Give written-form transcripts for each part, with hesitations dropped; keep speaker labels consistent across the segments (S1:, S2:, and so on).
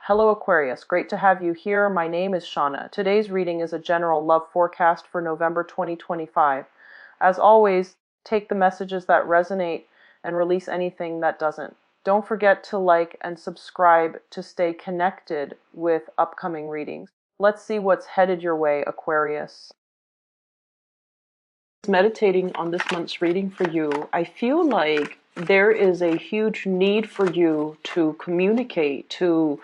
S1: Hello Aquarius, great to have you here. My name is Shauna. Today's reading is a general love forecast for November 2025. As always, take the messages that resonate and release anything that doesn't. Don't forget to like and subscribe to stay connected with upcoming readings. Let's see what's headed your way, Aquarius. Meditating on this month's reading for you, I feel like there is a huge need for you to communicate, to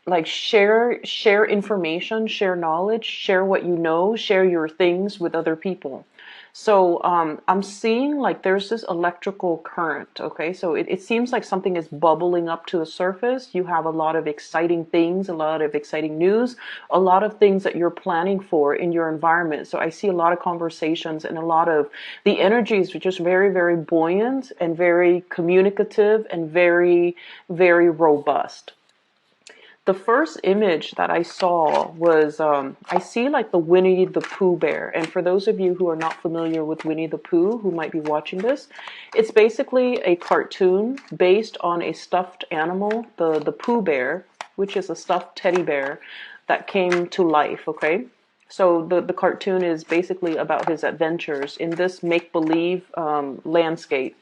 S1: like share information, share knowledge, share what you know, share your things with other people. So I'm seeing like there's this electrical current, okay? So it seems like something is bubbling up to the surface. You have a lot of exciting things, a lot of exciting news, a lot of things that you're planning for in your environment. So I see a lot of conversations and a lot of the energy is just very, very buoyant and very communicative and very, very robust. The first image that I saw was, I see like the Winnie the Pooh bear. And for those of you who are not familiar with Winnie the Pooh, who might be watching this, it's basically a cartoon based on a stuffed animal, the Pooh bear, which is a stuffed teddy bear that came to life, okay? So the cartoon is basically about his adventures in this make-believe landscape.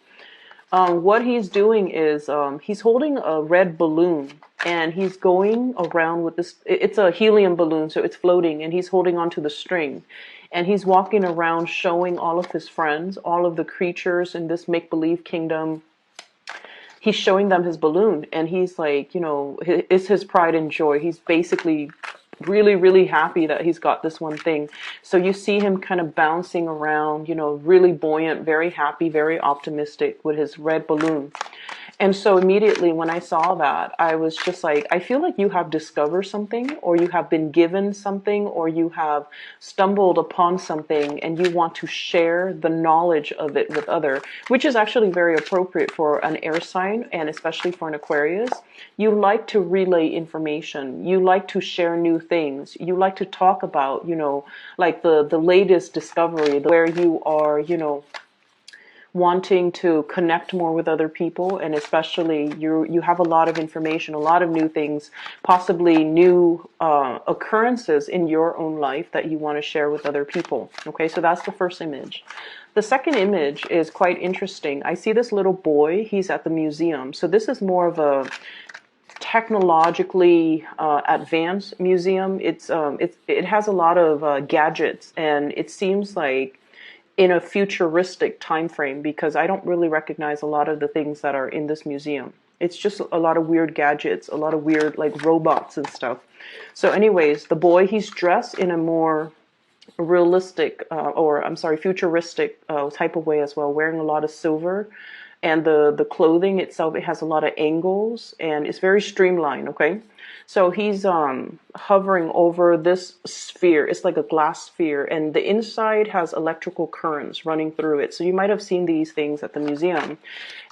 S1: What he's doing is he's holding a red balloon and he's going around with this. It's a helium balloon, so it's floating, and he's holding onto the string. And he's walking around showing all of his friends, all of the creatures in this make-believe kingdom. He's showing them his balloon, and he's like, you know, it's his pride and joy. He's basically really, really happy that he's got this one thing. So you see him kind of bouncing around, you know, really buoyant, very happy, very optimistic with his red balloon. And so immediately when I saw that, I was just like, I feel like you have discovered something, or you have been given something, or you have stumbled upon something and you want to share the knowledge of it with other, which is actually very appropriate for an air sign and especially for an Aquarius. You like to relay information. You like to share new things. You like to talk about, you know, like the latest discovery, where you are, you know, wanting to connect more with other people, and especially you have a lot of information, a lot of new things, possibly new occurrences in your own life that you want to share with other people. Okay, so that's the first image. The second image is quite interesting. I see this little boy. He's at the museum. So this is more of a technologically advanced museum. It has a lot of gadgets, and it seems like in a futuristic time frame, because I don't really recognize a lot of the things that are in this museum. It's just a lot of weird gadgets, a lot of weird like robots and stuff. So anyways, the boy, he's dressed in a more realistic or I'm sorry, futuristic type of way as well, wearing a lot of silver. And the clothing itself, it has a lot of angles and it's very streamlined, okay? So he's hovering over this sphere. It's like a glass sphere, and the inside has electrical currents running through it. So you might have seen these things at the museum.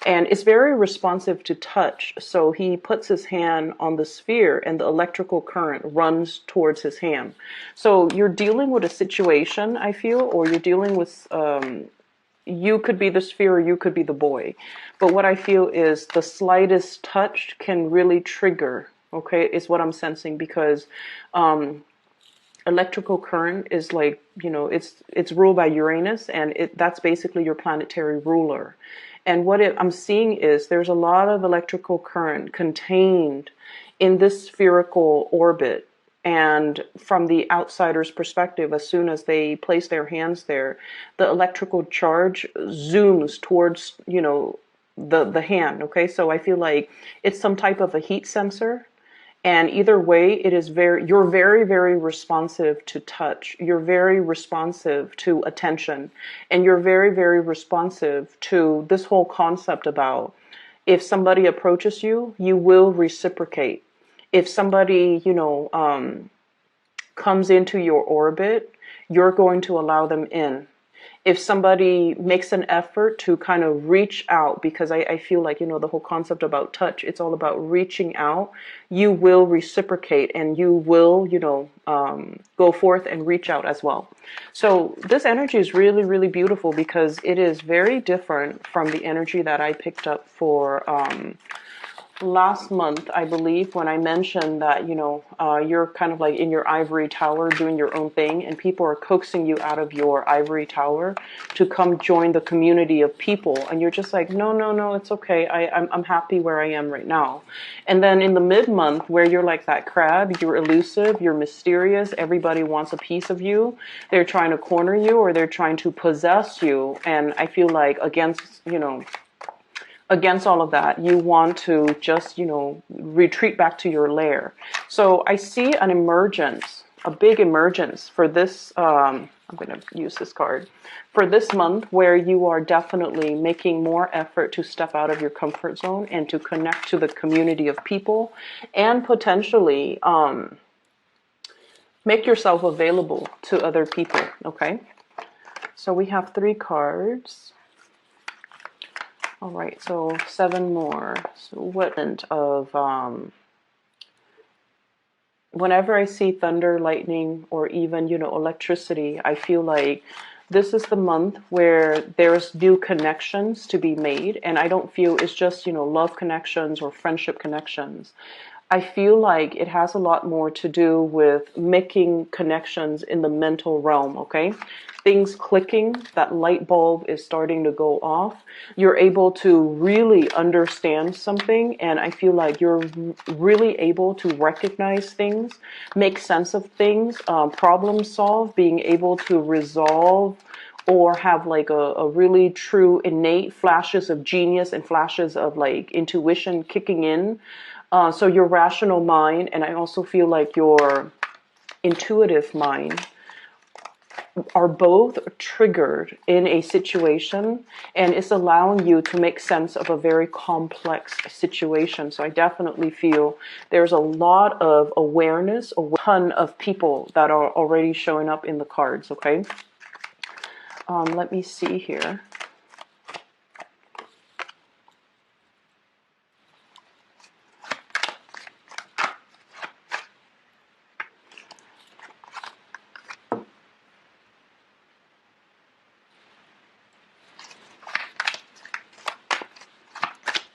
S1: And it's very responsive to touch. So he puts his hand on the sphere and the electrical current runs towards his hand. So you're dealing with a situation, I feel, or you're dealing with you could be the sphere or you could be the boy. But what I feel is the slightest touch can really trigger, okay, is what I'm sensing, because electrical current is like, you know, it's ruled by Uranus, and that's basically your planetary ruler. And what I'm seeing is there's a lot of electrical current contained in this spherical orbit. And from the outsider's perspective, as soon as they place their hands there, the electrical charge zooms towards, you know, the hand. Okay, so I feel like it's some type of a heat sensor. And either way, you're very, very responsive to touch. You're very responsive to attention. And you're very, very responsive to this whole concept about if somebody approaches you, you will reciprocate. If somebody, you know, comes into your orbit, you're going to allow them in. If somebody makes an effort to kind of reach out, because I feel like, you know, the whole concept about touch, it's all about reaching out, you will reciprocate and you will, you know, go forth and reach out as well. So this energy is really, really beautiful because it is very different from the energy that I picked up for last month, I believe, when I mentioned that, you know, you're kind of like in your ivory tower doing your own thing, and people are coaxing you out of your ivory tower to come join the community of people, and you're just like, no, no, no, it's okay. I'm happy where I am right now. And then in the mid-month, where you're like that crab, you're elusive, you're mysterious, everybody wants a piece of you. They're trying to corner you, or they're trying to possess you. And I feel like against all of that, you want to just, you know, retreat back to your lair. So I see an emergence, a big emergence for this. I'm going to use this card for this month, where you are definitely making more effort to step out of your comfort zone and to connect to the community of people, and potentially make yourself available to other people. Okay. So we have 3 cards. All right, so 7 more. So what of whenever I see thunder, lightning, or even, you know, electricity, I feel like this is the month where there's new connections to be made, and I don't feel it's just, you know, love connections or friendship connections. I feel like it has a lot more to do with making connections in the mental realm, okay? Things clicking, that light bulb is starting to go off. You're able to really understand something, and I feel like you're really able to recognize things, make sense of things, problem solve, being able to resolve, or have like a really true innate flashes of genius and flashes of like intuition kicking in. So your rational mind, and I also feel like your intuitive mind, are both triggered in a situation, and it's allowing you to make sense of a very complex situation. So I definitely feel there's a lot of awareness, a ton of people that are already showing up in the cards, okay? Let me see here.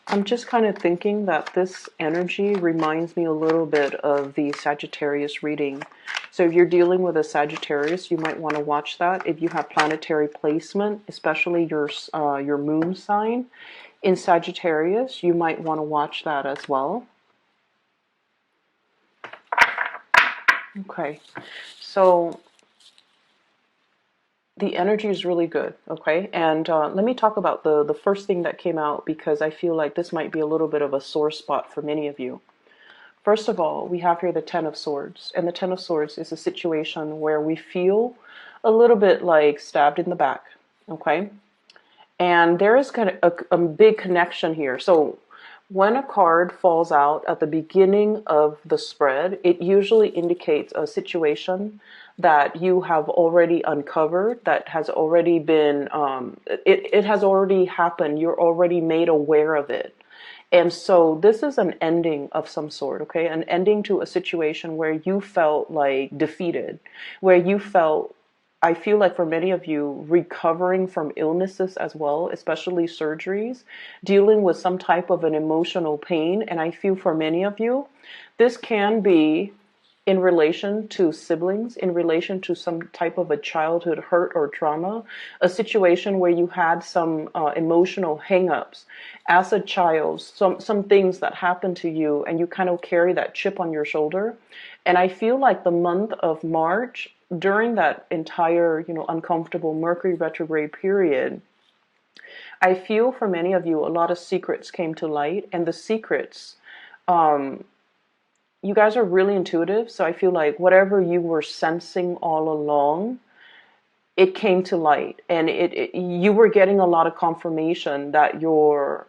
S1: I'm just kind of thinking that this energy reminds me a little bit of the Sagittarius reading. So if you're dealing with a Sagittarius, you might want to watch that. If you have planetary placement, especially your moon sign in Sagittarius, you might want to watch that as well. Okay, so the energy is really good, okay? And let me talk about the first thing that came out, because I feel like this might be a little bit of a sore spot for many of you. First of all, we have here the Ten of Swords, and the Ten of Swords is a situation where we feel a little bit like stabbed in the back, okay? And there is kind of a big connection here. So when a card falls out at the beginning of the spread, it usually indicates a situation that you have already uncovered, that has already been, it has already happened. You're already made aware of it. And so this is an ending of some sort, okay? An ending to a situation where you felt like defeated, where you felt, I feel like for many of you, recovering from illnesses as well, especially surgeries, dealing with some type of an emotional pain. And I feel for many of you, this can be in relation to siblings, in relation to some type of a childhood hurt or trauma, a situation where you had some emotional hang-ups as a child, some things that happened to you, and you kind of carry that chip on your shoulder. And I feel like the month of March, during that entire, uncomfortable Mercury retrograde period, I feel for many of you, a lot of secrets came to light, and the secrets, you guys are really intuitive, so I feel like whatever you were sensing all along, it came to light, and you were getting a lot of confirmation that your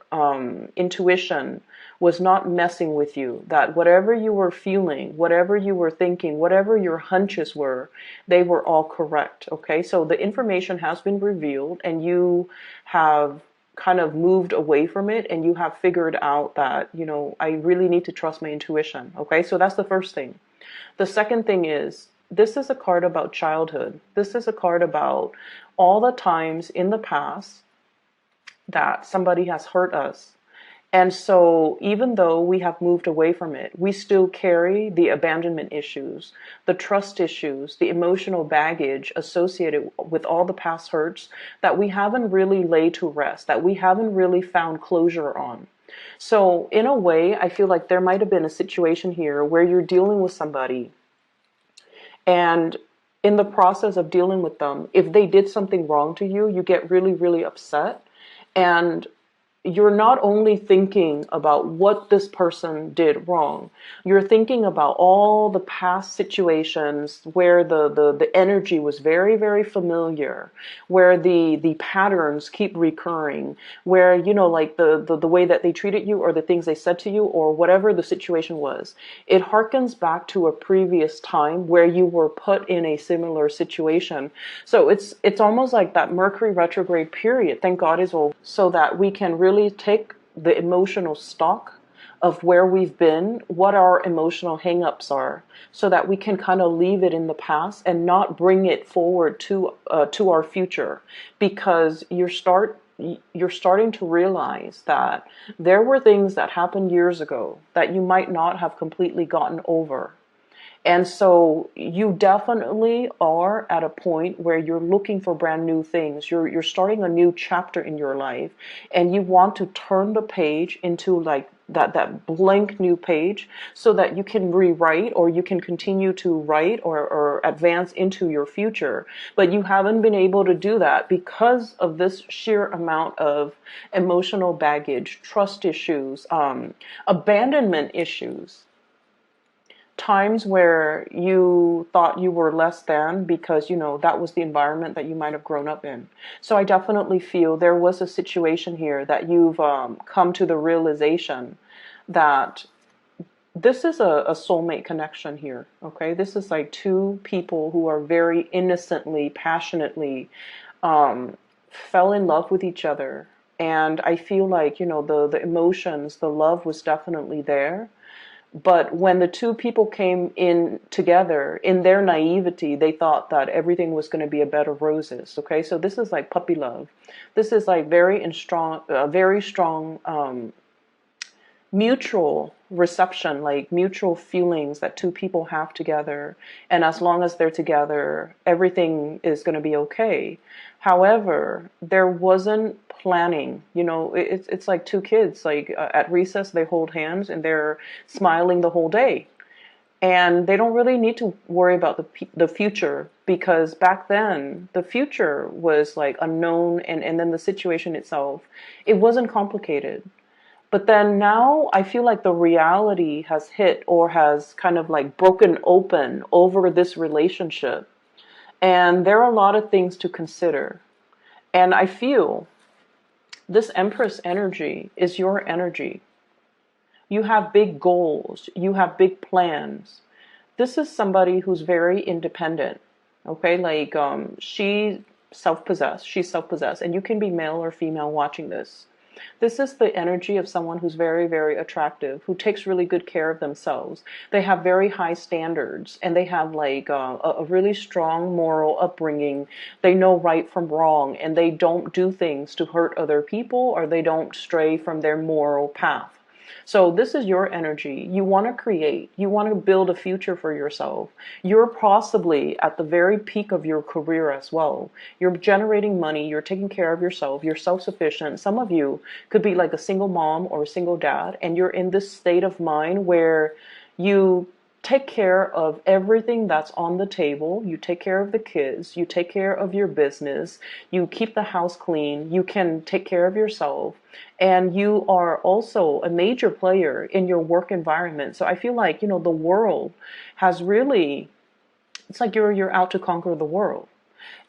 S1: intuition was not messing with you, that whatever you were feeling, whatever you were thinking, whatever your hunches were, they were all correct, okay? So the information has been revealed, and you have kind of moved away from it, and you have figured out that, I really need to trust my intuition, okay? So that's the first thing. The second thing is, this is a card about childhood. This is a card about all the times in the past that somebody has hurt us. And so even though we have moved away from it, we still carry the abandonment issues, the trust issues, the emotional baggage associated with all the past hurts that we haven't really laid to rest, that we haven't really found closure on. So in a way, I feel like there might have been a situation here where you're dealing with somebody, and in the process of dealing with them, if they did something wrong to you, you get really, really upset. And you're not only thinking about what this person did wrong, you're thinking about all the past situations where the energy was very, very familiar, where the patterns keep recurring, where, you know, like the way that they treated you or the things they said to you or whatever the situation was. It harkens back to a previous time where you were put in a similar situation. So it's almost like that Mercury retrograde period, thank God, is over, so that we can really take the emotional stock of where we've been, what our emotional hangups are, so that we can kind of leave it in the past and not bring it forward to our future, because you're starting to realize that there were things that happened years ago that you might not have completely gotten over. And so you definitely are at a point where you're looking for brand new things. You're starting a new chapter in your life, and you want to turn the page into like that blank new page, so that you can rewrite, or you can continue to write, or advance into your future. But you haven't been able to do that because of this sheer amount of emotional baggage, trust issues, abandonment issues, times where you thought you were less than because, you know, that was the environment that you might have grown up in. So I definitely feel there was a situation here that you've come to the realization that this is a soulmate connection here. Okay, this is like two people who are very innocently, passionately fell in love with each other. And I feel like, you know, the emotions, the love was definitely there. But when the two people came in together, in their naivety, they thought that everything was going to be a bed of roses. Okay, so this is like puppy love. This is like very strong mutual reception, like mutual feelings that two people have together. And as long as they're together, everything is going to be okay. However, there wasn't planning. You know, it's like two kids, like at recess, they hold hands and they're smiling the whole day. And they don't really need to worry about the future, because back then the future was like unknown, and then the situation itself, it wasn't complicated. But then now I feel like the reality has hit, or has kind of like broken open over this relationship. And there are a lot of things to consider. And I feel this Empress energy is your energy. You have big goals, you have big plans. This is somebody who's very independent. Okay, like she's self-possessed, and you can be male or female watching this. This is the energy of someone who's very, very attractive, who takes really good care of themselves. They have very high standards, and they have like a really strong moral upbringing. They know right from wrong, and they don't do things to hurt other people, or they don't stray from their moral path. So this is your energy. You want to create. You want to build a future for yourself. You're possibly at the very peak of your career as well. You're generating money. You're taking care of yourself. You're self-sufficient. Some of you could be like a single mom or a single dad, and you're in this state of mind where you take care of everything that's on the table. You take care of the kids. You take care of your business. You keep the house clean. You can take care of yourself. And you are also a major player in your work environment. So I feel like, you know, the world has really, it's like you're out to conquer the world.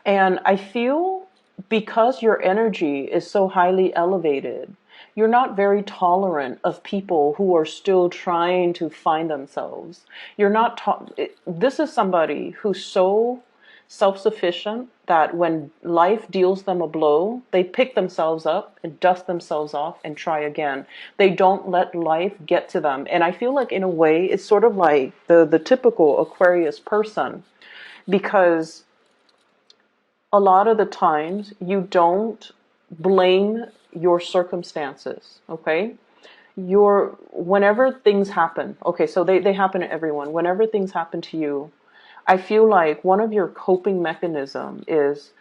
S1: And I feel because your energy is so highly elevated, you're not very tolerant of people who are still trying to find themselves. You're not, this is somebody who's so self-sufficient that when life deals them a blow, they pick themselves up and dust themselves off and try again. They don't let life get to them. And I feel like in a way, it's sort of like the typical Aquarius person, because a lot of the times you don't blame your circumstances, okay? whenever things happen, okay, so they happen to everyone. Whenever things happen to you, I feel like one of your coping mechanism is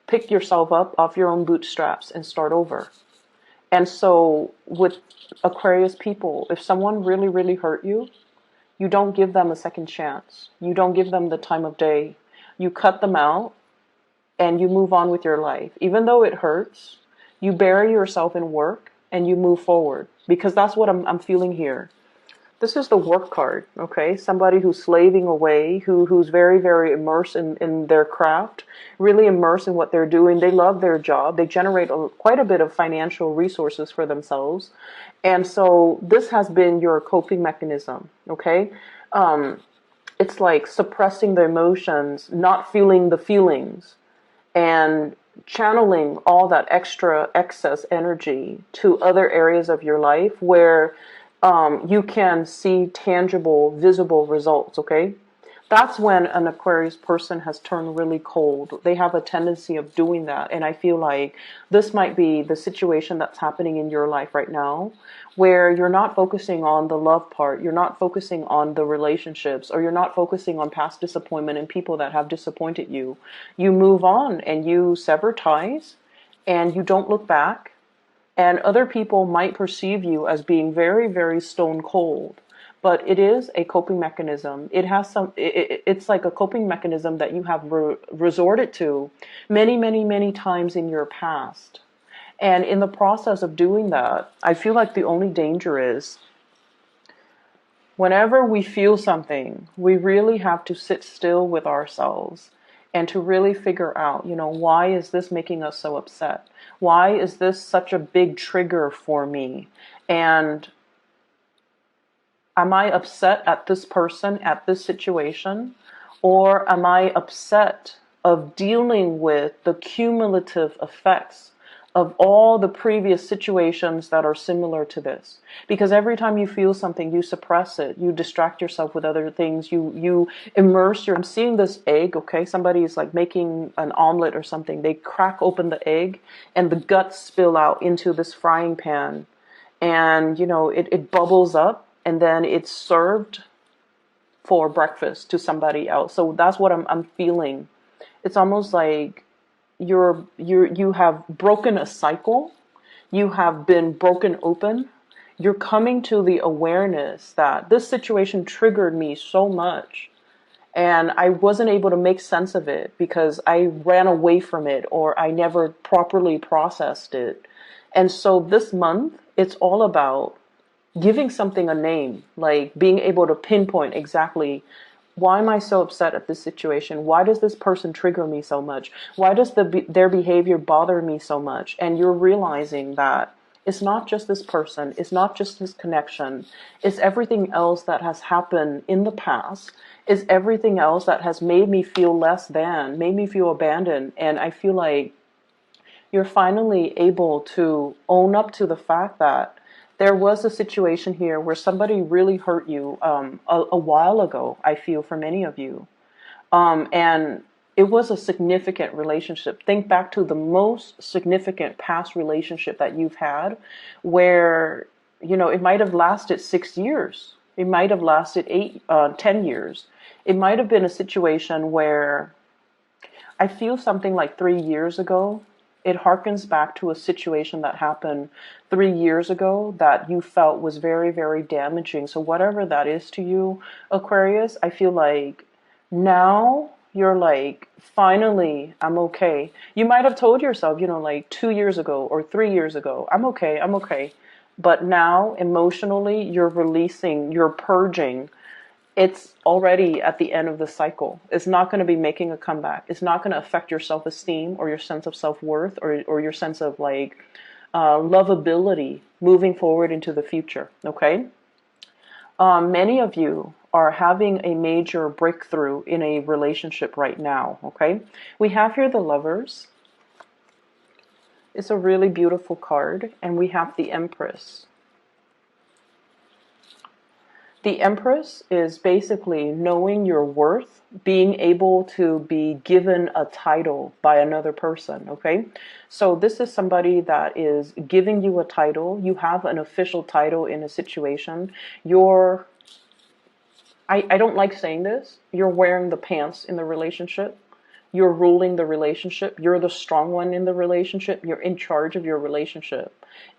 S1: pick yourself up off your own bootstraps and start over. And so with Aquarius people, if someone really, really hurt you, you don't give them a second chance. You don't give them the time of day. You cut them out and you move on with your life. Even though it hurts, you bury yourself in work and you move forward, because that's what I'm feeling here. This is the work card, okay? Somebody who's slaving away, who's very, very immersed in their craft, really immersed in what they're doing. They love their job. They generate quite a bit of financial resources for themselves. And so this has been your coping mechanism, okay? It's like suppressing the emotions, not feeling the feelings, and channeling all that extra excess energy to other areas of your life where you can see tangible, visible results, okay? That's when an Aquarius person has turned really cold. They have a tendency of doing that. And I feel like this might be the situation that's happening in your life right now, where you're not focusing on the love part, you're not focusing on the relationships, or you're not focusing on past disappointment and people that have disappointed you. You move on and you sever ties and you don't look back. And other people might perceive you as being very, very stone cold. But it is a coping mechanism. It has it's like a coping mechanism that you have resorted to many, many, many times in your past. And in the process of doing that, I feel like the only danger is whenever we feel something, we really have to sit still with ourselves and to really figure out, why is this making us so upset? Why is this such a big trigger for me? And am I upset at this person, at this situation? Or am I upset of dealing with the cumulative effects of all the previous situations that are similar to this? Because every time you feel something, you suppress it, you distract yourself with other things, you immerse I'm seeing this egg, okay? Somebody is like making an omelet or something. They crack open the egg and the guts spill out into this frying pan. And, it bubbles up and then it's served for breakfast to somebody else. So that's what I'm feeling. It's almost like you have broken a cycle. You have been broken open. You're coming to the awareness that this situation triggered me so much and I wasn't able to make sense of it because I ran away from it or I never properly processed it. And so this month, it's all about giving something a name, like being able to pinpoint exactly, why am I so upset at this situation? Why does this person trigger me so much? Why does their behavior bother me so much? And you're realizing that it's not just this person, it's not just this connection, it's everything else that has happened in the past, it's everything else that has made me feel less than, made me feel abandoned. And I feel like you're finally able to own up to the fact that there was a situation here where somebody really hurt you a while ago, I feel, for many of you. And it was a significant relationship. Think back to the most significant past relationship that you've had where, it might have lasted 6 years. It might have lasted 10 years. It might have been a situation where I feel something like 3 years ago. It harkens back to a situation that happened 3 years ago that you felt was very, very damaging. So whatever that is to you, Aquarius, I feel like now you're like, finally, I'm okay. You might have told yourself, like 2 years ago or 3 years ago, I'm okay, I'm okay. But now emotionally, you're releasing, you're purging. It's already at the end of the cycle. It's not going to be making a comeback. It's not going to affect your self-esteem or your sense of self-worth or your sense of lovability moving forward into the future. Okay. Many of you are having a major breakthrough in a relationship right now. Okay. We have here the Lovers. It's a really beautiful card, and we have the Empress. The Empress is basically knowing your worth, being able to be given a title by another person, okay? So this is somebody that is giving you a title. You have an official title in a situation. You're, I don't like saying this, you're wearing the pants in the relationship. You're ruling the relationship. You're the strong one in the relationship. You're in charge of your relationship.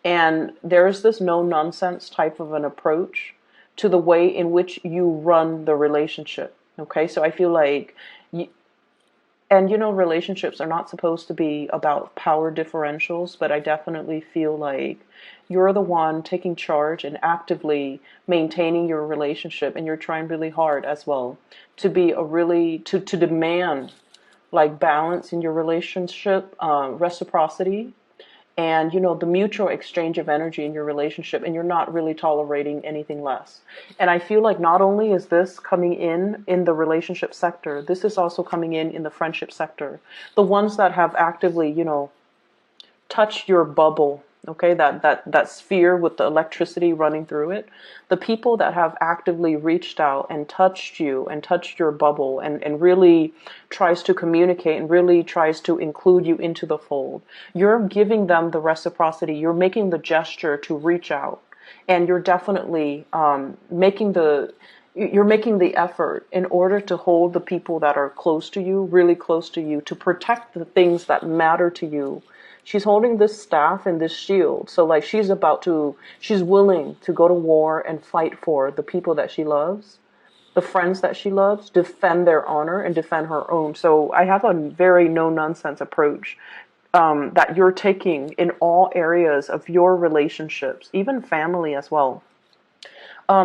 S1: And there's this no nonsense type of an approach to the way in which you run the relationship. Okay, so I feel like, and you know, relationships are not supposed to be about power differentials, but I definitely feel like you're the one taking charge and actively maintaining your relationship, and you're trying really hard as well to be a really, to demand like balance in your relationship, reciprocity, and you know, the mutual exchange of energy in your relationship, and you're not really tolerating anything less. And I feel like not only is this coming in the relationship sector, this is also coming in the friendship sector. The ones that have actively, you know, touch your bubble, okay, that sphere with the electricity running through it. The people that have actively reached out and touched you and touched your bubble, and really tries to communicate and really tries to include you into the fold, you're giving them the reciprocity. You're making the gesture to reach out, and you're definitely making the effort in order to hold the people that are close to you, really close to you, to protect the things that matter to you. She's holding this staff and this shield. So like she's willing to go to war and fight for the people that she loves, the friends that she loves, defend their honor and defend her own. So I have a very no nonsense approach that you're taking in all areas of your relationships, even family as well.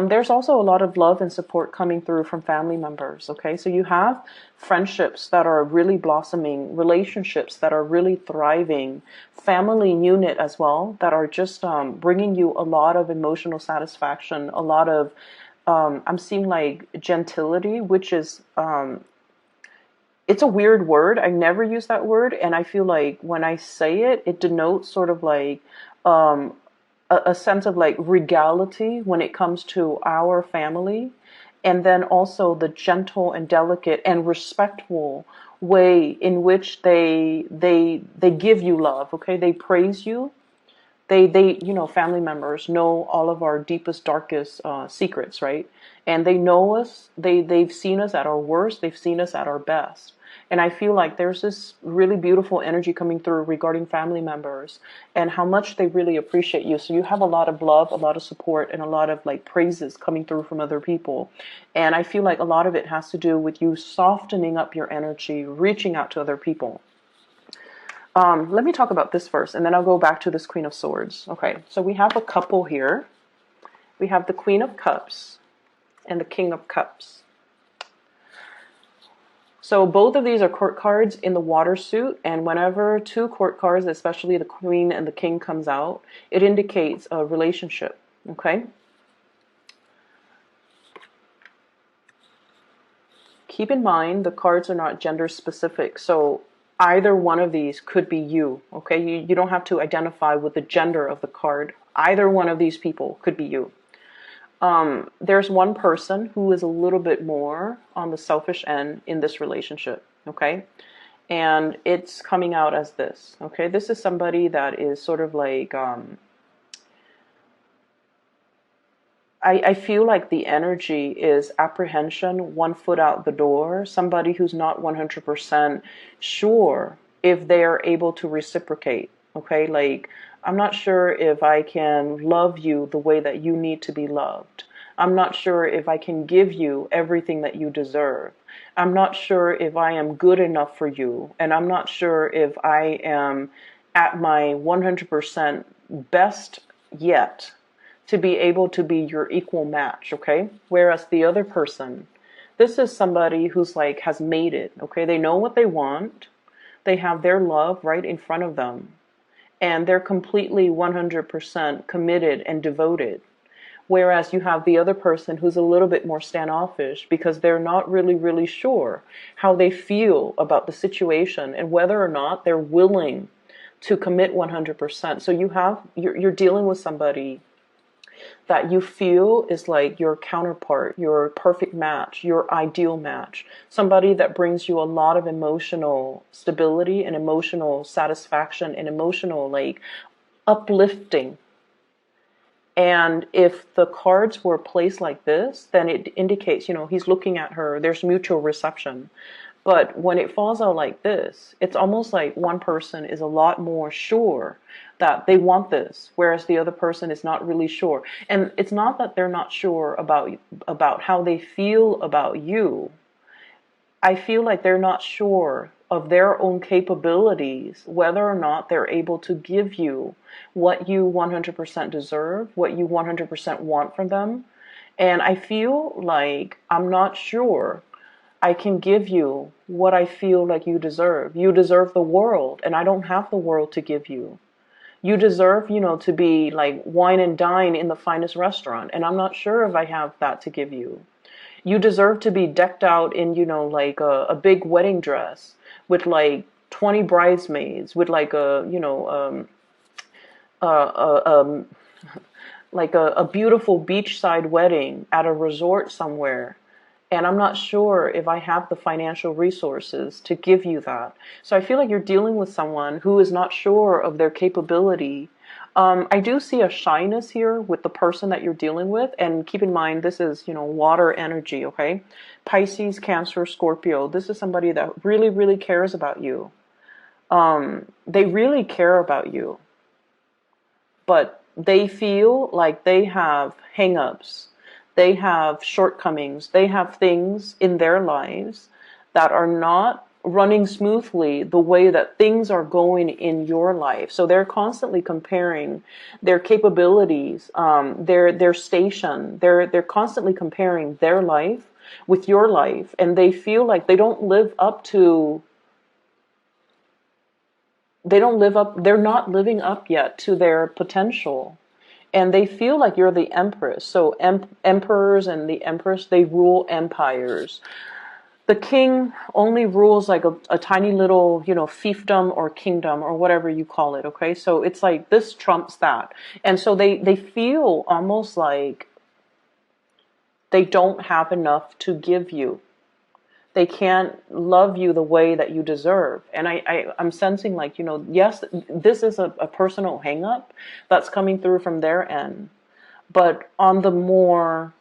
S1: There's also a lot of love and support coming through from family members. Okay, so you have friendships that are really blossoming, relationships that are really thriving, family unit as well that are just bringing you a lot of emotional satisfaction, a lot of I'm seeing like gentility, which is it's a weird word. I never use that word, and I feel like when I say it, it denotes sort of like um, a sense of like regality when it comes to our family, and then also the gentle and delicate and respectful way in which they give you love. Okay, they praise you. They you know, family members know all of our deepest, darkest secrets, right? And they know us. They've seen us at our worst. They've seen us at our best. And I feel like there's this really beautiful energy coming through regarding family members and how much they really appreciate you. So you have a lot of love, a lot of support, and a lot of like praises coming through from other people. And I feel like a lot of it has to do with you softening up your energy, reaching out to other people. Let me talk about this first, and then I'll go back to this Queen of Swords. Okay, so we have a couple here. We have the Queen of Cups and the King of Cups. So both of these are court cards in the water suit, and whenever two court cards, especially the Queen and the King, comes out, it indicates a relationship, okay? Keep in mind, the cards are not gender specific, so either one of these could be you, okay? You don't have to identify with the gender of the card. Either one of these people could be you. There's one person who is a little bit more on the selfish end in this relationship, okay? And it's coming out as this, okay? This is somebody that is sort of like, I feel like the energy is apprehension, one foot out the door, somebody who's not 100% sure if they are able to reciprocate, okay? Like, I'm not sure if I can love you the way that you need to be loved. I'm not sure if I can give you everything that you deserve. I'm not sure if I am good enough for you. And I'm not sure if I am at my 100% best yet to be able to be your equal match, okay? Whereas the other person, this is somebody who's like has made it, okay? They know what they want. They have their love right in front of them. And they're completely 100% committed and devoted. Whereas you have the other person who's a little bit more standoffish because they're not really sure how they feel about the situation and whether or not they're willing to commit 100%. So you're dealing with somebody that you feel is like your counterpart, your perfect match, your ideal match. Somebody that brings you a lot of emotional stability and emotional satisfaction and emotional like uplifting. And if the cards were placed like this, then it indicates, he's looking at her, there's mutual reception. But when it falls out like this, it's almost like one person is a lot more sure that they want this, whereas the other person is not really sure. And it's not that they're not sure about how they feel about you. I feel like they're not sure of their own capabilities, whether or not they're able to give you what you 100% deserve, what you 100% want from them. And I feel like I'm not sure I can give you what I feel like you deserve. You deserve the world, and I don't have the world to give you. You deserve, to be like wine and dine in the finest restaurant, and I'm not sure if I have that to give you. You deserve to be decked out in, like a big wedding dress with like 20 bridesmaids, with like a, a beautiful beachside wedding at a resort somewhere. And I'm not sure if I have the financial resources to give you that. So I feel like you're dealing with someone who is not sure of their capability. I do see a shyness here with the person that you're dealing with. And keep in mind, this is, water energy, okay? Pisces, Cancer, Scorpio. This is somebody that really, really cares about you. They really care about you. But they feel like they have hang-ups. They have shortcomings. They have things in their lives that are not running smoothly the way that things are going in your life. So they're constantly comparing their capabilities, their station. They're constantly comparing their life with your life, and they feel like they don't live up to. They're not living up yet to their potential. And they feel like you're the empress. So emperors and the empress, they rule empires. The king only rules like a tiny little, fiefdom or kingdom or whatever you call it, okay? So it's like this trumps that. And so they feel almost like they don't have enough to give you. They can't love you the way that you deserve. And I'm sensing like, yes, this is a personal hang up that's coming through from their end. But on the more,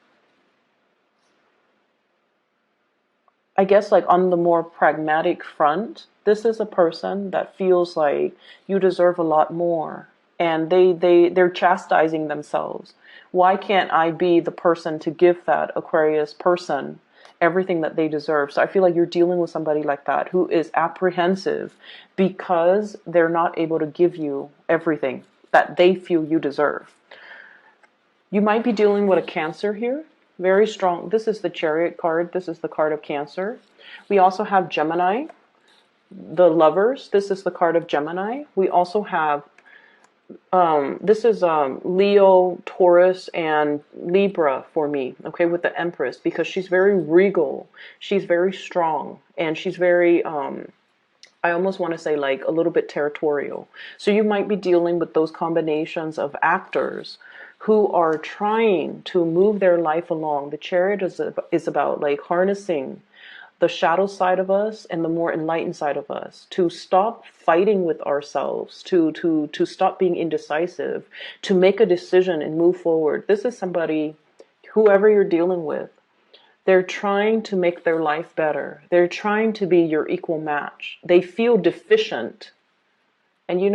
S1: I guess like on the more pragmatic front, this is a person that feels like you deserve a lot more. And they're chastising themselves. Why can't I be the person to give that Aquarius person everything that they deserve? So I feel like you're dealing with somebody like that who is apprehensive because they're not able to give you everything that they feel you deserve. You might be dealing with a Cancer here. Very strong. This is the Chariot card. This is the card of Cancer. We also have Gemini, the Lovers. This is the card of Gemini. We also have this is Leo, Taurus, and Libra for me, okay, with the Empress, because she's very regal, she's very strong, and she's very, I almost want to say like a little bit territorial. So you might be dealing with those combinations of actors who are trying to move their life along. The Chariot is about like harnessing the shadow side of us and the more enlightened side of us, to stop fighting with ourselves, to stop being indecisive, to make a decision and move forward. This is somebody, whoever you're dealing with, they're trying to make their life better. They're trying to be your equal match. They feel deficient. And you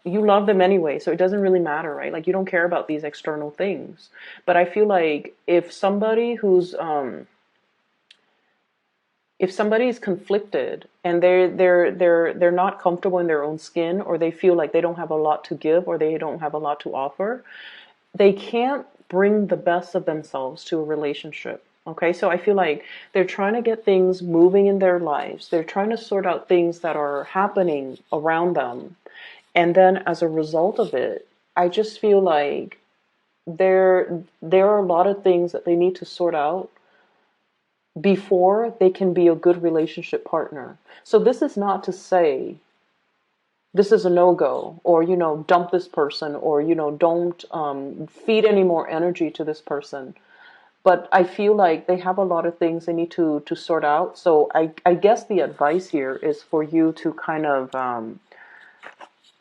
S1: love them anyway, so it doesn't really matter, right? Like you don't care about these external things. But I feel like if somebody's conflicted and they're not comfortable in their own skin, or they feel like they don't have a lot to give, or they don't have a lot to offer, they can't bring the best of themselves to a relationship. Okay, so I feel like they're trying to get things moving in their lives. They're trying to sort out things that are happening around them. And then as a result of it, I just feel like there are a lot of things that they need to sort out before they can be a good relationship partner. So this is not to say this is a no-go, or, dump this person, or, don't feed any more energy to this person. But I feel like they have a lot of things they need to sort out. So I guess the advice here is for you to kind of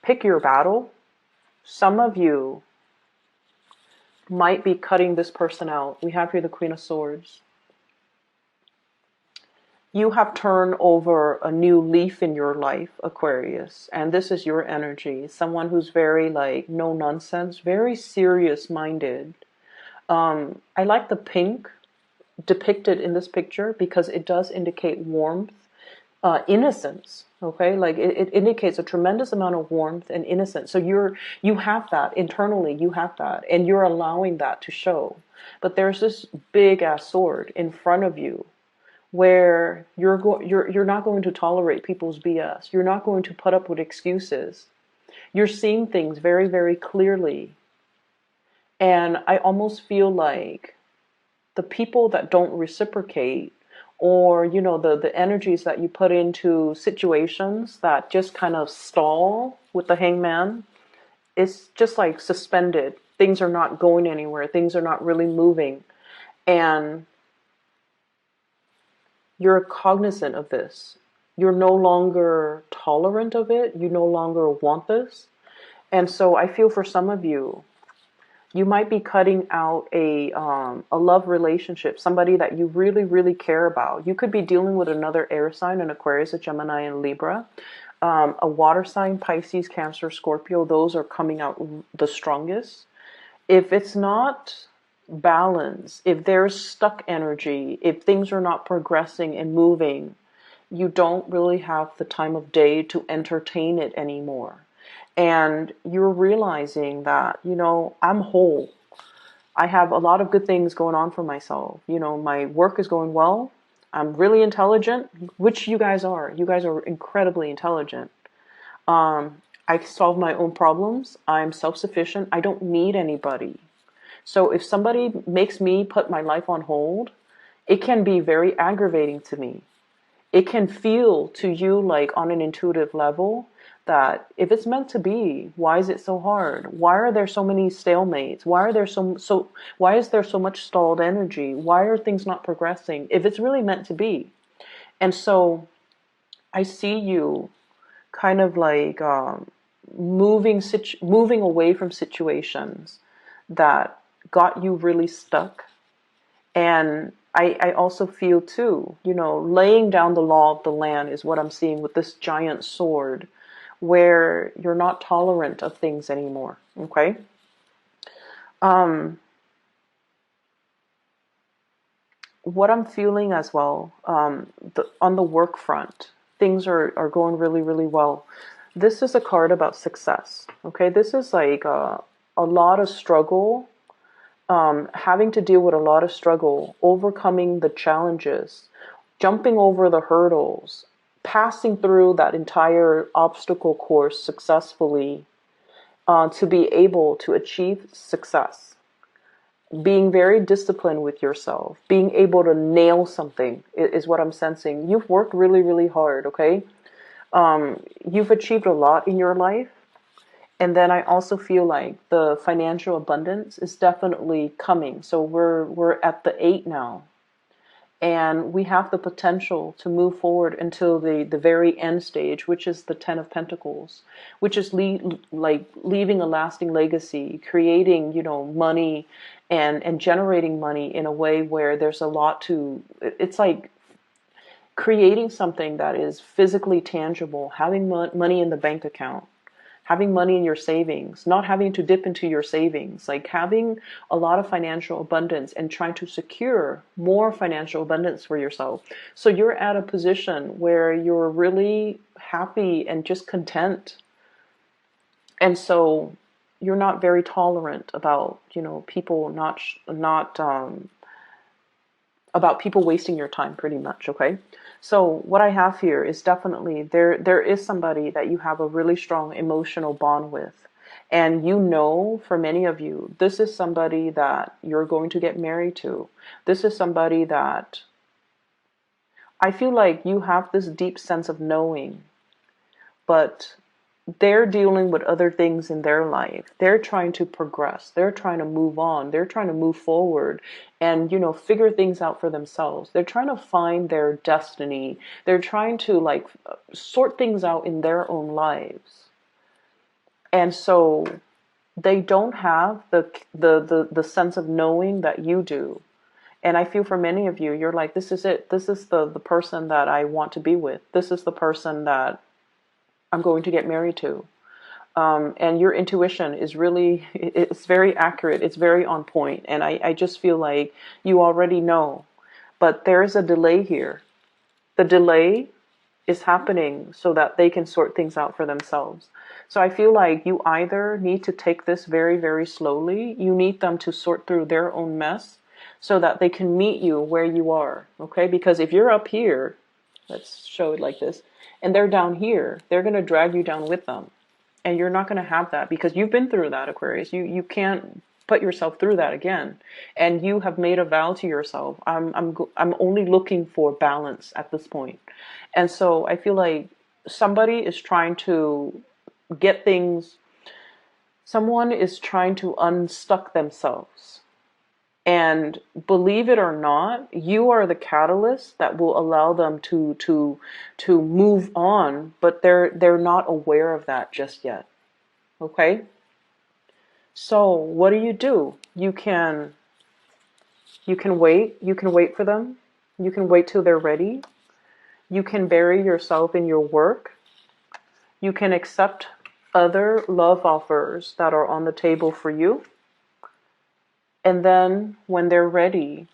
S1: pick your battle. Some of you might be cutting this person out. We have here the Queen of Swords. You have turned over a new leaf in your life, Aquarius, and this is your energy. Someone who's very like no nonsense, very serious minded. I like the pink depicted in this picture because it does indicate warmth, innocence. Okay, like it indicates a tremendous amount of warmth and innocence. So you have that internally, you have that, and you're allowing that to show. But there's this big ass sword in front of you where you're not going to tolerate people's BS. You're not going to put up with excuses. You're seeing things very, very clearly. And I almost feel like the people that don't reciprocate, or the energies that you put into situations that just kind of stall with the hangman, it's just like suspended. Things are not going anywhere. Things are not really moving. And you're cognizant of this. You're no longer tolerant of it. You no longer want this. And so I feel for some of you, you might be cutting out a love relationship, somebody that you really, really care about. You could be dealing with another air sign, an Aquarius, a Gemini, and Libra. A water sign, Pisces, Cancer, Scorpio, those are coming out the strongest. If it's not balance, if there's stuck energy, if things are not progressing and moving, you don't really have the time of day to entertain it anymore. And you're realizing that, I'm whole. I have a lot of good things going on for myself. My work is going well. I'm really intelligent, which you guys are. You guys are incredibly intelligent. I solve my own problems. I'm self-sufficient. I don't need anybody. So if somebody makes me put my life on hold, it can be very aggravating to me. It can feel to you like on an intuitive level that if it's meant to be, why is it so hard? Why are there so many stalemates? Why is there so much stalled energy? Why are things not progressing? If it's really meant to be. And so I see you kind of like moving away from situations that got you really stuck. And I also feel too, laying down the law of the land is what I'm seeing with this giant sword, where you're not tolerant of things anymore. Okay. What I'm feeling as well, on the work front, things are going really, really well. This is a card about success. Okay. This is like a lot of struggle. Having to deal with a lot of struggle, overcoming the challenges, jumping over the hurdles, passing through that entire obstacle course successfully, to be able to achieve success. Being very disciplined with yourself, being able to nail something is what I'm sensing. You've worked really, really hard, okay? You've achieved a lot in your life. And then I also feel like the financial abundance is definitely coming. So we're at the 8 now. And we have the potential to move forward until the very end stage, which is the 10 of Pentacles, which is leaving a lasting legacy, creating, money and generating money in a way where there's a lot to, it's like creating something that is physically tangible, having money in the bank account, having money in your savings, not having to dip into your savings, like having a lot of financial abundance and trying to secure more financial abundance for yourself. So you're at a position where you're really happy and just content. And so you're not very tolerant about, people about people wasting your time, pretty much, okay? So what I have here is definitely there is somebody that you have a really strong emotional bond with. And for many of you, this is somebody that you're going to get married to. This is somebody that I feel like you have this deep sense of knowing, but they're dealing with other things in their life. They're trying to progress. They're trying to move on. They're trying to move forward and, figure things out for themselves. They're trying to find their destiny. They're trying to like sort things out in their own lives. And so they don't have the sense of knowing that you do. And I feel for many of you, you're like, this is it. This is the person that I want to be with. This is the person that I'm going to get married to. And your intuition is really, it's very accurate. It's very on point. And I just feel like you already know. But there is a delay here. The delay is happening so that they can sort things out for themselves. So I feel like you either need to take this very, very slowly. You need them to sort through their own mess so that they can meet you where you are. Okay? Because if you're up here, let's show it like this, and they're down here, they're going to drag you down with them. And you're not going to have that because you've been through that, Aquarius. You can't put yourself through that again. And you have made a vow to yourself. I'm only looking for balance at this point. And so I feel like somebody is trying to get things, someone is trying to unstuck themselves. And believe it or not, you are the catalyst that will allow them to move on, but they're not aware of that just yet. Okay? So what do? You can wait. You can wait for them. You can wait till they're ready. You can bury yourself in your work. You can accept other love offers that are on the table for you. And then when they're ready,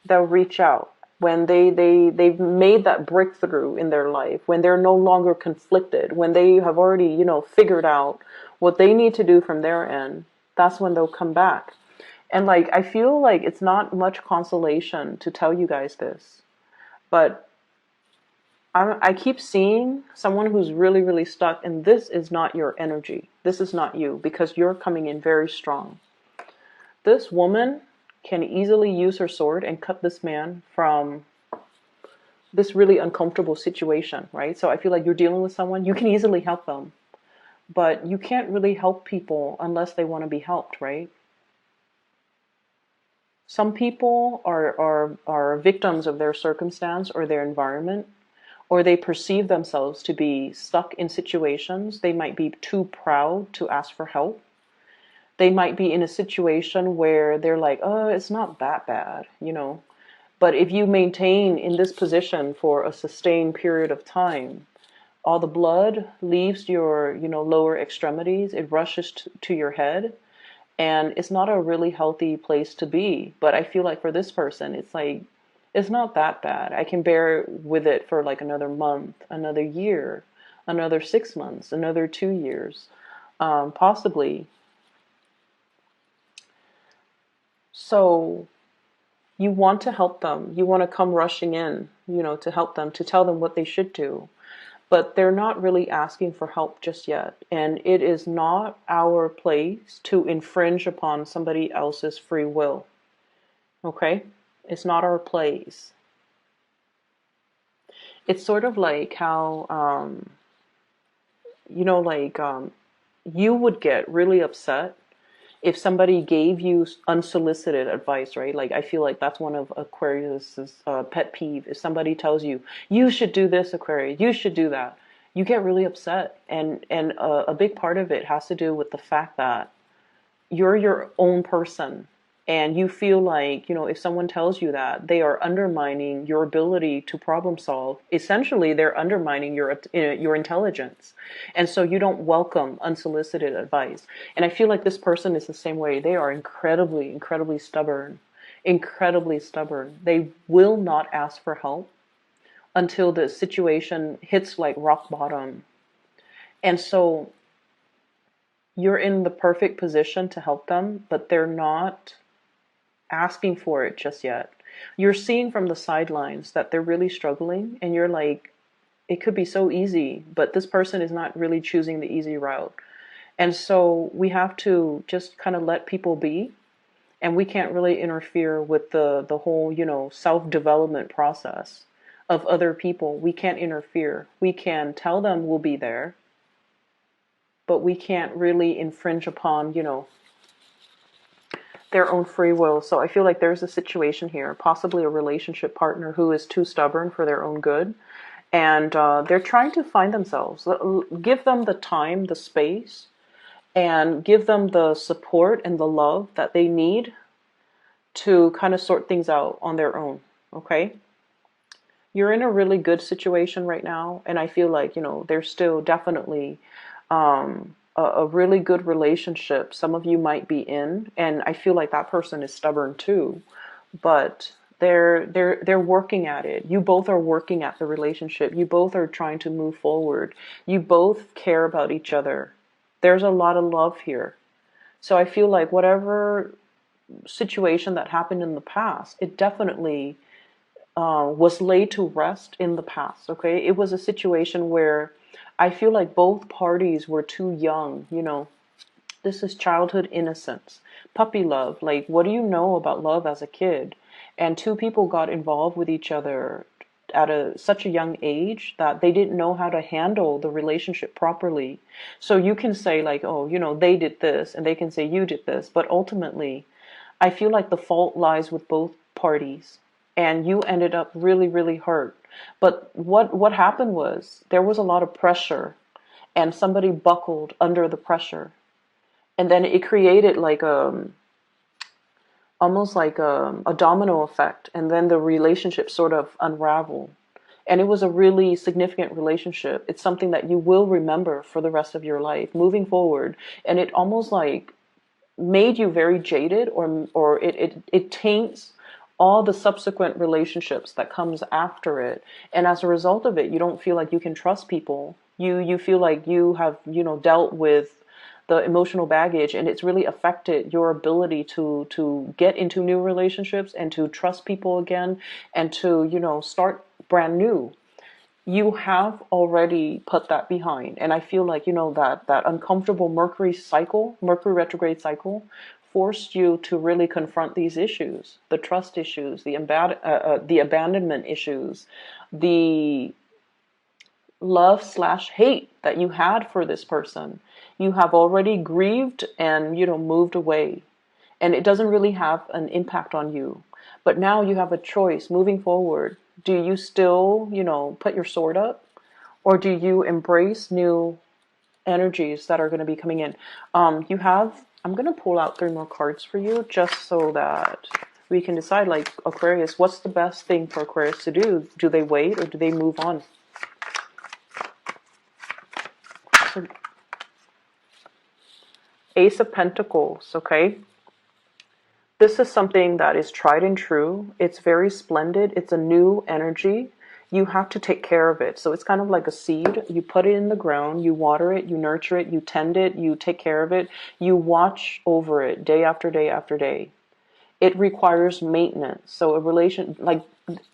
S1: they'll reach out. When they've made that breakthrough in their life, when they're no longer conflicted, when they have already, figured out what they need to do from their end, that's when they'll come back. And like, I feel like it's not much consolation to tell you guys this, but I keep seeing someone who's really, really stuck, and this is not your energy. This is not you, because you're coming in very strong. This woman can easily use her sword and cut this man from this really uncomfortable situation, right? So I feel like you're dealing with someone, you can easily help them, but you can't really help people unless they want to be helped, right? Some people are victims of their circumstance or their environment, or they perceive themselves to be stuck in situations. They might be too proud to ask for help. They might be in a situation where they're like, oh, it's not that bad, But if you maintain in this position for a sustained period of time, all the blood leaves your, lower extremities. It rushes to your head. And it's not a really healthy place to be. But I feel like for this person, it's like, it's not that bad. I can bear with it for like another month, another year, another 6 months, another 2 years, possibly. So you want to help them. You want to come rushing in, to help them, to tell them what they should do. But they're not really asking for help just yet. And it is not our place to infringe upon somebody else's free will. Okay? It's not our place. It's sort of like how, you would get really upset if somebody gave you unsolicited advice, right? Like, I feel like that's one of Aquarius's pet peeve. If somebody tells you, you should do this, Aquarius, you should do that, you get really upset. And a big part of it has to do with the fact that you're your own person. And you feel like, if someone tells you that, they are undermining your ability to problem solve. Essentially, they're undermining your intelligence. And so you don't welcome unsolicited advice. And I feel like this person is the same way. They are incredibly, incredibly stubborn. Incredibly stubborn. They will not ask for help until the situation hits like rock bottom. And so you're in the perfect position to help them, but they're not asking for it just yet. You're seeing from the sidelines that they're really struggling, and you're like, it could be so easy, but this person is not really choosing the easy route. And so we have to just kind of let people be, and we can't really interfere with the whole, self-development process of other people. We can't interfere. We can tell them we'll be there, but we can't really infringe upon, their own free will. So I feel like there's a situation here, possibly a relationship partner who is too stubborn for their own good. And they're trying to find themselves. Give them the time, the space, and give them the support and the love that they need to kind of sort things out on their own. Okay? You're in a really good situation right now. And I feel like, there's still definitely a really good relationship some of you might be in. And I feel like that person is stubborn too. But they're working at it. You both are working at the relationship. You both are trying to move forward. You both care about each other. There's a lot of love here. So I feel like whatever situation that happened in the past, it definitely was laid to rest in the past. Okay, it was a situation where I feel like both parties were too young. This is childhood innocence, puppy love. Like, what do you know about love as a kid? And two people got involved with each other at such a young age that they didn't know how to handle the relationship properly. So you can say like, oh, they did this, and they can say you did this. But ultimately, I feel like the fault lies with both parties. And you ended up really, really hurt. But what happened was there was a lot of pressure, and somebody buckled under the pressure. And then it created like almost like a domino effect, and then the relationship sort of unraveled. And it was a really significant relationship. It's something that you will remember for the rest of your life moving forward. And it almost like made you very jaded, or it taints all the subsequent relationships that comes after it. And as a result of it, you don't feel like you can trust people. You feel like you have, dealt with the emotional baggage, and it's really affected your ability to get into new relationships and to trust people again, and to, start brand new. You have already put that behind. And I feel like, that uncomfortable Mercury retrograde cycle forced you to really confront these issues, the trust issues, the abandonment issues, the love/hate that you had for this person. You have already grieved and, moved away. And it doesn't really have an impact on you. But now you have a choice moving forward. Do you still, put your sword up? Or do you embrace new energies that are going to be coming in? I'm going to pull out 3 more cards for you, just so that we can decide, like, Aquarius, what's the best thing for Aquarius to do? Do they wait or do they move on? So, Ace of Pentacles, okay? This is something that is tried and true. It's very splendid. It's a new energy. You have to take care of it. So it's kind of like a seed. You put it in the ground, you water it, you nurture it, you tend it, you take care of it, you watch over it day after day after day. It requires maintenance. So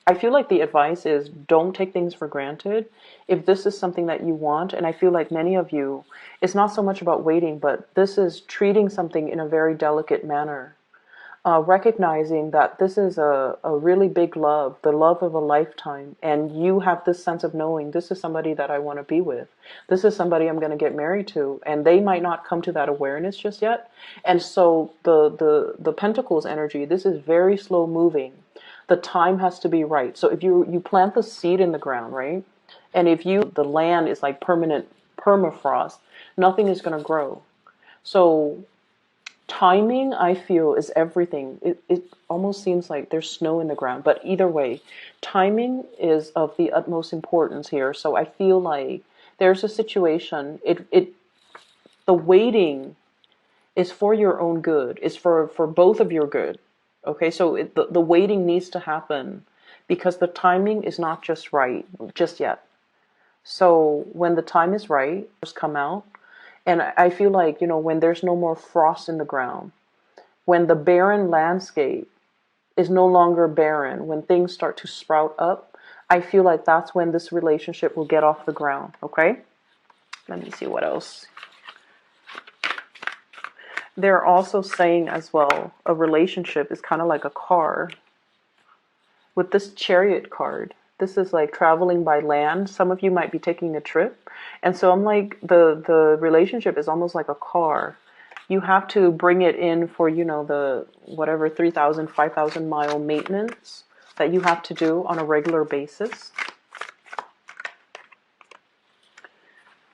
S1: I feel like the advice is don't take things for granted. If this is something that you want, and I feel like many of you, it's not so much about waiting, but this is treating something in a very delicate manner. Recognizing that this is a really big love, the love of a lifetime, and you have this sense of knowing this is somebody that I want to be with. This is somebody I'm going to get married to, and they might not come to that awareness just yet. And so the Pentacles energy, this is very slow moving. The time has to be right. So if you plant the seed in the ground, right? And if the land is like permanent permafrost, nothing is going to grow. So timing, I feel, is everything. It almost seems like there's snow in the ground. But either way, timing is of the utmost importance here. So I feel like there's a situation. The waiting is for your own good. It's for both of your good. Okay, so the waiting needs to happen because the timing is not just right just yet. So when the time is right, just come out. And I feel like, when there's no more frost in the ground, when the barren landscape is no longer barren, when things start to sprout up, I feel like that's when this relationship will get off the ground, okay? Let me see what else. They're also saying as well, a relationship is kind of like a car. With this Chariot card, This is like traveling by land. Some of you might be taking a trip. And so I'm like, the relationship is almost like a car. You have to bring it in for, you know, the whatever 3,000, 5,000 mile maintenance that you have to do on a regular basis.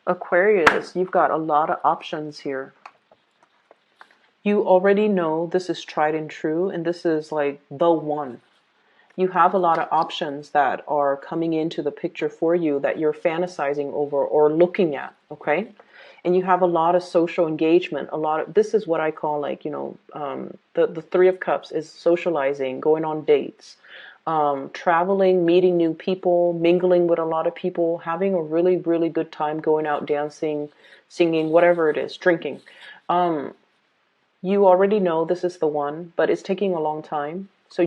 S1: Aquarius, you've got a lot of options here. You already know this is tried and true, and this is like the one. You have a lot of options that are coming into the picture for you that you're fantasizing over or looking at, okay? And you have a lot of social engagement, a lot of, this is what I call like, you know, the Three of Cups is socializing, going on dates, traveling, meeting new people, mingling with a lot of people, having a really, really good time going out dancing, singing, whatever it is, drinking. You already know this is the one, but it's taking a long time.